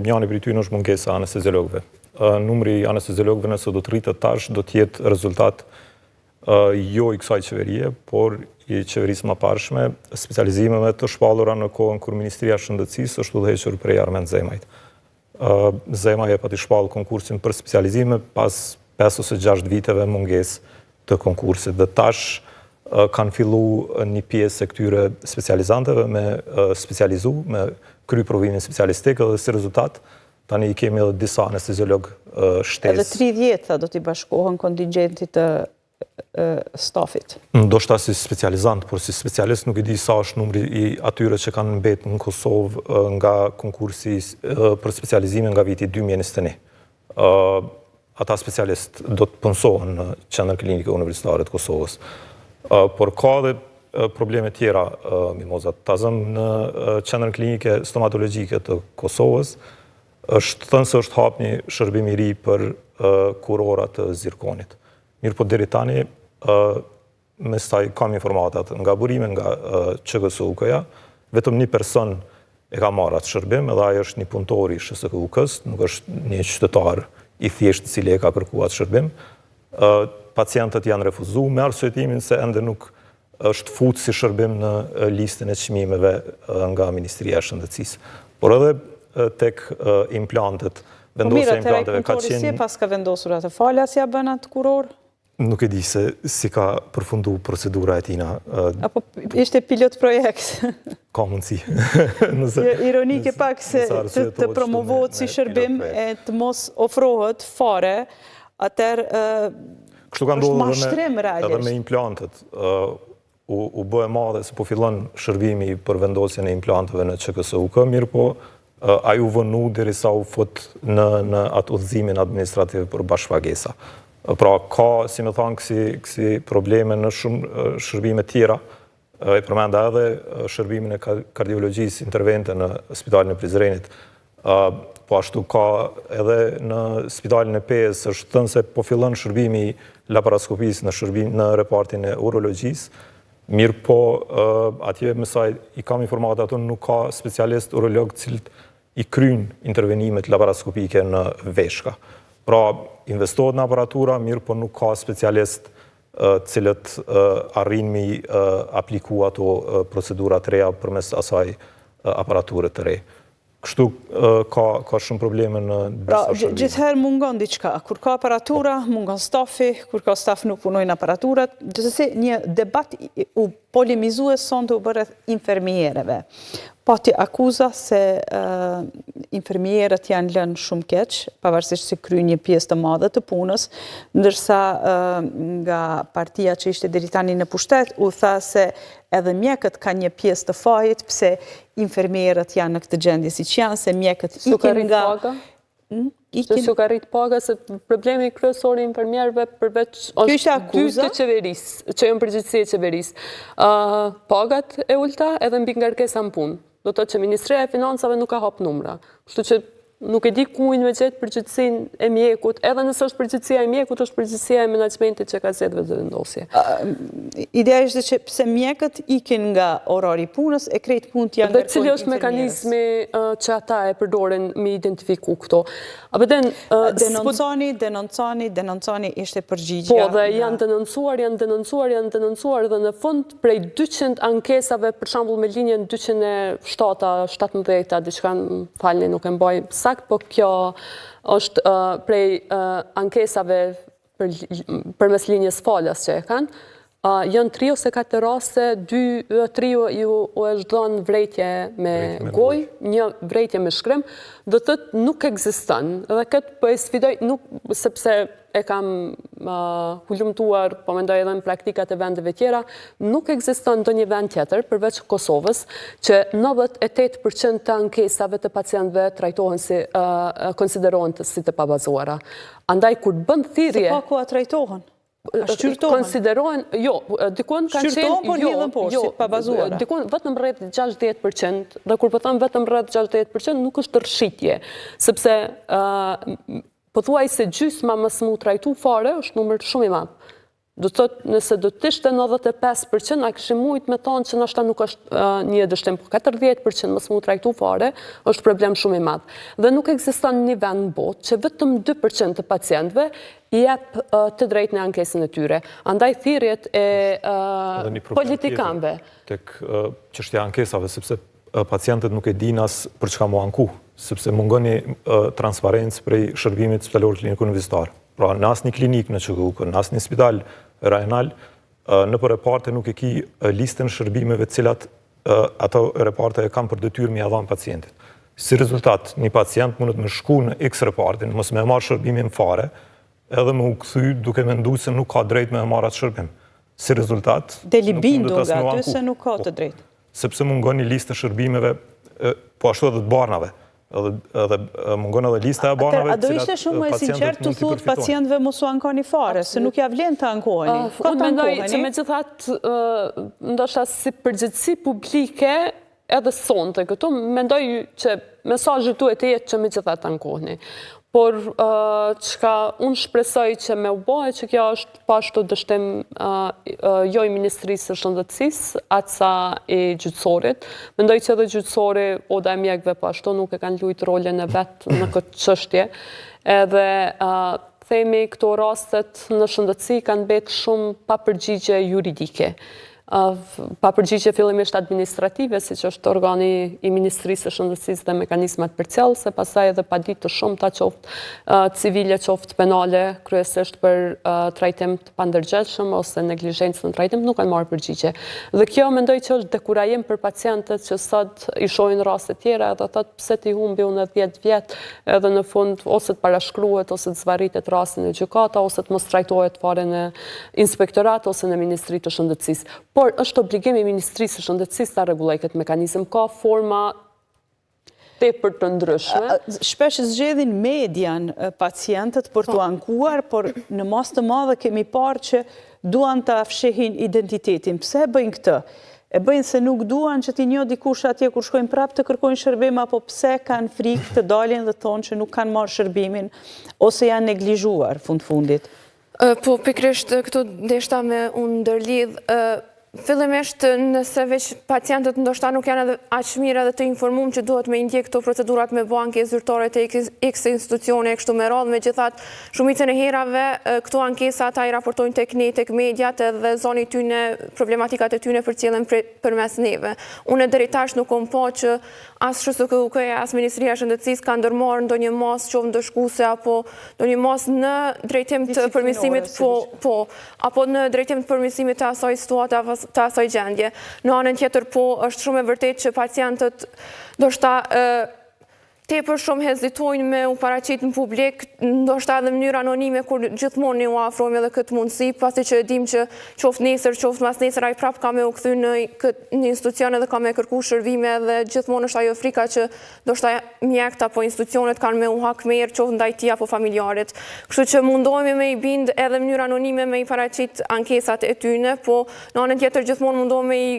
njani prej tyre është mungesa e anesteziologëve. Numri i anesteziologëve nëse do të rritet tash, do të jetë rezultat jo i kësaj qeverie, por i qeverisë më parshme, specializimeve të shpallura në kohën kur Ministria e Shëndetësisë është udhëhequr prej Armend Zemajt. Zemaj e pati shpallë konkursin për specializime pas 5 ose 6 viteve mungesë të konkursit. Dhe tash kanë fillu një pjesë e këtyre specializanteve me specializu, me kry provimin specialistik dhe si rezultat tani i kemi edhe disa anesteziolog shtesë. Edhe 30 do t'i bashkohen kontingentit të stafit. Ndoshta si specializant, por si specialist nuk i di sa është numri i atyre që kanë mbetë në Kosovë nga konkursi për specializime nga viti 2021. Ata specialist do të punësohen në Qendrën Klinike Universitare të Kosovës. Por ka dhe probleme tjera, Mimoza. Tazëm në Qendrën Klinike Stomatologjike të Kosovës, është thënë se është hap një shërbim i ri për kurorat të zirkonit. Mirë po deri tani, me staj kam informatat nga burime nga QKSUK-ja, vetëm një person e ka marrë atë shërbim, edhe ajo është një punëtor i SHKUK-s, nuk është një qytetar i thjeshtë i cili e ka kërkuar atë shërbim. Pacientët janë refuzuar me arsyetimin se ende nuk është futur si shërbim në listën e çmimeve nga Ministria e Shëndetësisë. Por edhe tek implantet, vendosja e implanteve ka qenë... Si pas ka vendosur atë falja, si ja bën atë kuror? Nuk e di se si ka përfundu procedura e tina. Apo ishte pilot projekt? Ka mundësi. Ironike pak se të promovohet si shërbim e të mos ofrohet fare, atër është mashtrim realisht. Edhe me implantet. U bë e madhe se po fillon shërbimi për vendosjen e implanteve në QKSUK, mirë po a ju vënu derisa u fut në atë udhëzimin administrativ për bashkëpagesa. Pra ka, si me thanë, kësi probleme në shumë shërbime tjera, e përmenda edhe shërbimin e kardiologjisë intervente në spitalin e Prizrenit, po ashtu ka edhe në spitalin e Pes, është thënë se po fillon shërbimi laparoskopisë në repartin e urologjisë, mirë po atje mësaj i kam informata ato nuk ka specialist urolog cilët i kryn intervenimet laparoskopike në veshka. Pra, investohet në aparatura, mirë po nuk ka specialist cilët arrin me apliku ato procedurat reja përmes asaj aparaturët të re. Kështu ka shumë probleme në disa shërbime. Gjithherë mungon diçka. Kur ka aparatura, mungon stafi, kur ka staf nuk punojnë aparaturat. Gjithsesi një debat u polemizue sonte u bërë infermierëve. Pati akuza se infermierët janë lënë shumë keq, pavarësisht se kryejnë një pjesë të madhe të punës, ndërsa nga partia që ishte deri tani në pushtet u tha se edhe mjekët ka një pjesë të fajit, pse infermierët janë në këtë gjendje siç janë, se mjekët ikin nga... Që ka rrit paga, se problemi kryesor i infermierëve përveç është dy të qeverisë, që janë përgjegjësi e qeverisë. Pagat e ulta edhe mbi ngarkesa në punë. Do të thotë që Ministria e Financave nuk ka hap numra. Kështu që nuk e di ku me gjetë përgjegjësinë e mjekut, edhe nëse është përgjegjësia e mjekut, është përgjegjësia e menaxhmentit që ka zgjedhur vetë vendosje. Ideja është që pse mjekët ikin nga orari punës e krejt punë janë ngarkuar. Dhe cili është mekanizmi që ata e përdoren me identifiku këto? Denonconi ishte përgjigja. Po, dhe janë denoncuar dhe në fund prej 200 ankesave, për shembull me linjen 207-17, diçka falni nuk e mbaj sakt, po kjo është prej ankesave përmes linjes faljas që e kanë. Janë 3 ose 4 raste, 3 ju është dhënë vrejtje me gojë, një vrejtje me shkrim, do të thotë nuk ekziston. Dhe këtë po e sfidoj, sepse e kam hulumtuar, po mendoj edhe në praktikat e vendeve tjera, nuk ekziston ndonjë vend tjetër, përveç Kosovës, që 98% të ankesave të pacientëve trajtohen si, konsiderohen si të pabazuara. Andaj, kur bën thirrje... Se pa ku a trajtohen? Konsiderohen, jo, dikon kanë qenë... Shqyrtohen, por një dhe po, si pabazuara. Dikon vetëm rreth 60%, dhe kur po them vetëm rreth 60%, nuk është rrshitje, sepse pothuaj se gjysma më smu trajtu fare është numër shumë i madh. Do të thotë, nëse do të ishte 95%, a kishim mujt me thonë që nështë nuk është një dështim, po 40% mos mu trajtu fare, është problem shumë i madh. Dhe nuk ekziston një vend në botë që vetëm 2% të pacientëve i jep të drejtë në ankesën e tyre. Andaj thirrjet e politikanëve. Tek çështja e ankesave, sepse pacientët nuk e dinë as për çka mu anku, sepse mungon një transparencë prej shërbimit spitalor kliniku universitar. Pra, në asnjë klinikë në ÇKU, në asnjë spital rajonal, në për reparte nuk e ki listën shërbimeve cilat ato reparte e kam për detyrë mi adhan pacientit. Si rezultat, një pacient mundet me shku në X repartin, mos me marrë shërbimin fare, edhe me u kthy duke menduar se nuk ka drejt me marrë atë shërbim. Si rezultat, Deli bindu nga aty se nuk ka të drejtë. Sepse mungon një listë shërbimeve, po ashtu edhe të barnave. Edhe mungon edhe lista e banave. A do ishte shumë më e sinqertë të thuhet pacientëve mos u ankoni fare, se nuk ja vlen të ankoheni. Unë mendoj që megjithatë, ndoshta si përgjegjësi publike edhe sonte këtu, mendoj që mesazhi duhet të jetë që megjithatë ankoheni. Por çka unë shpresoj që me u bëhe që kjo është pashtu dështim jo i Ministrisë së Shëndetësisë, atësa i gjyqësorit. Mendoj që edhe gjyqësori, oda e mjekëve pashtu, nuk e kanë luajtur rolin e vetë në këtë çështje. Edhe themi këto rastet në shëndetësi kanë betë shumë pa përgjigje juridike. Pa përgjigje fillimisht administrative, si që është organi i Ministrisë së Shëndetësisë dhe mekanizmat përcjellëse, pastaj edhe pa ditë të shumta qoftë civile, qoftë penale, kryesisht për trajtim të pandërgjegjshëm ose neglizhencë në trajtim, nuk kanë marrë përgjigje. Dhe kjo mendoj që është dekurajim për pacientët që sot i shohin raste tjera edhe thotë pse ti humbi unë 10 vjet, edhe në fund ose të parashkruhet ose të zbaritet rasti në gjykata ose të mos trajtohet fare në inspektorat ose në Ministri të Shëndetësisë. Por është obligimi i Ministrisë së Shëndetësisë ta rregullojë këtë mekanizëm. Ka forma tepër të ndryshme. Shpesh zgjedhin median pacientët për t'u ankuar, por në mas të madhe kemi parë që duan ta fshihin identitetin. Pse e bëjnë këtë? E bëjnë se nuk duan që t'i njoh dikush atje kur shkojnë prapë të kërkojnë shërbim, apo pse kanë frikë të dalin dhe thonë që nuk kanë marrë shërbimin ose janë neglizhuar fundit. Po, pikrisht këtu deshta me unë ndërlidh. Fillimisht nëse veç pacientët ndoshta nuk janë edhe aq mirë edhe të informuar që duhet me ndjek këto procedurat me bë ankesë zyrtare te X institucione e kështu me radhë, megjithatë shumicën e herave këto ankesa ata i raportojnë tek ne, tek mediat edhe zoni tyne, problematikat e tyne përcjellen përmes neve. Unë deri tash nuk kam pa që as SHSKUK, as Ministria e Shëndetësisë ka ndërmarrë ndonjë mas qoftë ndëshkuese apo ndonjë mas në drejtim të përmirësimit apo në drejtim të përmirësimit të asaj situate të asaj gjendje. Në anën tjetër po është shumë e vërtetë që pacientët ndoshta tepër shumë hezitojnë me u paraqit në publik, ndoshta edhe në mënyrë anonime kur gjithmonë ne u afrojmë edhe këtë mundësi, pasi që e dim që qoftë nesër, qoftë mas nesër ai prap ka me u kthy në institucion edhe ka me kërku shërbime dhe gjithmonë është ajo frika që ndoshta mjekët apo institucionet kanë me u hakmer, qoftë ndaj tij apo familjarit. Kështu që mundohemi me i bind edhe në mënyrë anonime me i paraqit ankesat e tyne, po në anën tjetër gjithmonë mundohemi me i